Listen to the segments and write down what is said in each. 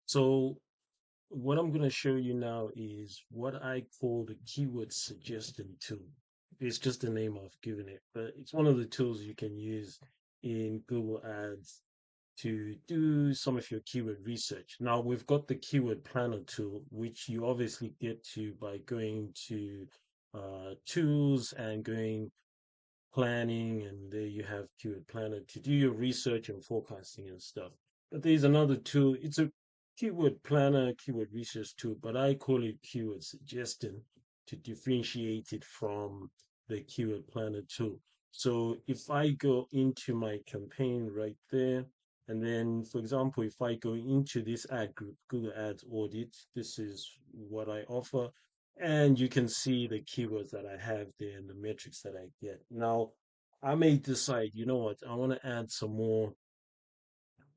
So what I'm going to show you now is what I call the keyword suggestion tool. It's just the name I've given it, but it's one of the tools you can use in Google Ads to do some of your keyword research. Now we've got the keyword planner tool, which you obviously get to by going to tools and going planning, and there you have keyword planner to do your research and forecasting and stuff. But there's another tool. It's a keyword planner, keyword research tool, but I call it keyword suggestion to differentiate it from the keyword planner tool. So if I go into my campaign right there, and then, for example, if I go into this ad group, Google Ads Audit, this is what I offer. And you can see the keywords that I have there and the metrics that I get. Now, I may decide, you know what, I want to add some more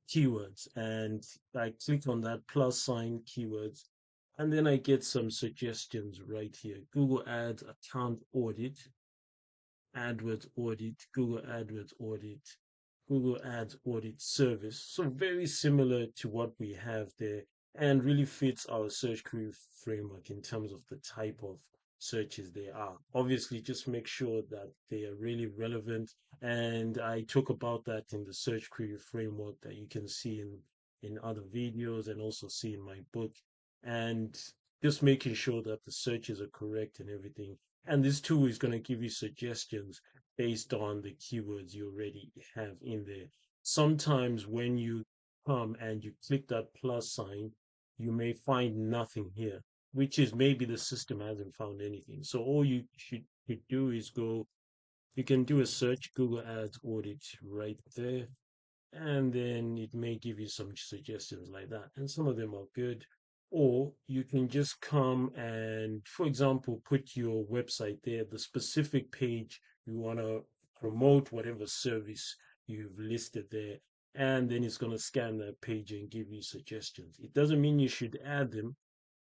keywords. And I click on that plus sign keywords. And then I get some suggestions right here. Google Ads account audit, AdWords audit, Google AdWords audit, Google Ads audit service. So very similar to what we have there and really fits our search query framework in terms of the type of searches they are. Obviously, just make sure that they are really relevant. And I talk about that in the search query framework that you can see in other videos and also see in my book. And just making sure that the searches are correct and everything. And this tool is going to give you suggestions based on the keywords you already have in there. Sometimes when you come and you click that plus sign, you may find nothing here, which is maybe the system hasn't found anything. So all you should do is go, you can do a search Google Ads audit right there, and then it may give you some suggestions like that. And some of them are good. Or you can just come and, for example, put your website there, the specific page you want to promote, whatever service you've listed there. And then it's going to scan that page and give you suggestions. It doesn't mean you should add them.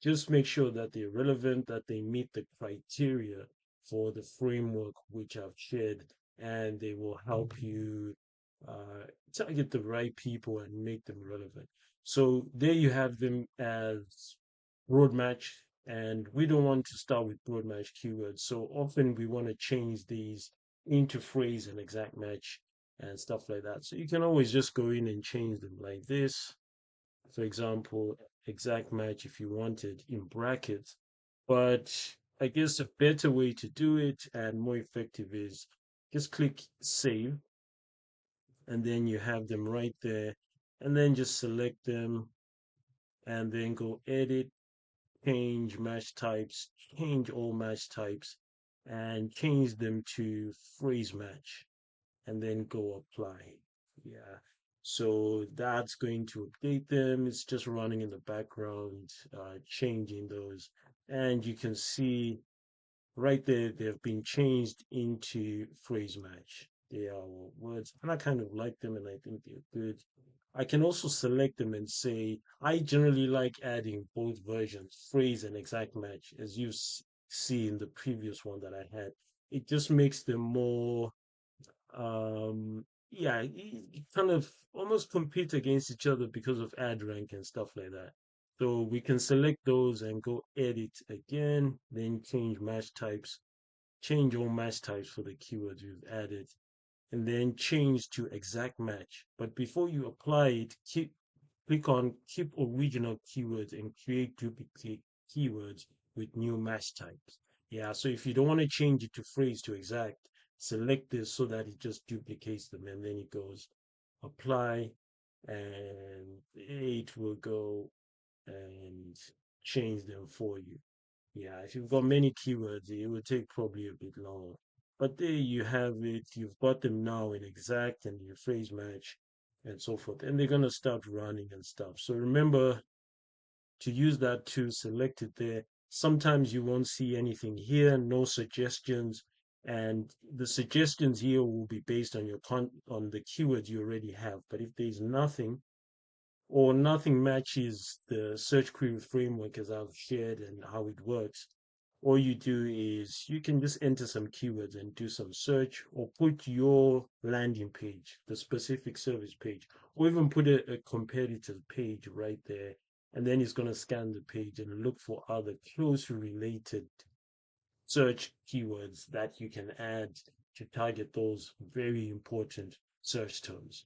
Just make sure that they're relevant, that they meet the criteria for the framework which I've shared, and they will help you uh, target the right people and make them relevant. So there you have them as broad match, and we don't want to start with broad match keywords. So often we want to change these into phrase and exact match and stuff like that. So you can always just go in and change them like this. For example, exact match if you wanted in brackets. But I guess a better way to do it and more effective is just click save, and then you have them right there, and then just select them and then go edit, change match types, change all match types, and change them to phrase match, and then go apply. Yeah. So that's going to update them. It's just running in the background, changing those. And you can see right there, they've been changed into phrase match. They are words, and I kind of like them and I think they're good. I can also select them and say, I generally like adding both versions, phrase and exact match, as you see in the previous one that I had. It just makes them more, yeah, it kind of almost compete against each other because of ad rank and stuff like that. So we can select those and go edit again, then change match types, change all match types for the keywords we've added, and then change to exact match. But before you apply it, click on keep original keywords and create duplicate keywords with new match types. Yeah, so if you don't want to change it to phrase to exact, select this so that it just duplicates them, and then it goes apply, and it will go and change them for you. Yeah, if you've got many keywords, it will take probably a bit longer. But there you have it. You've got them now in exact and your phrase match and so forth. And they're going to start running and stuff. So remember to use that to select it there. Sometimes you won't see anything here, no suggestions. And the suggestions here will be based on on the keywords you already have. But if there's nothing, or nothing matches the search query framework as I've shared and how it works, all you do is you can just enter some keywords and do some search, or put your landing page, the specific service page, or even put a competitive page right there, and then it's going to scan the page and look for other closely related search keywords that you can add to target those very important search terms.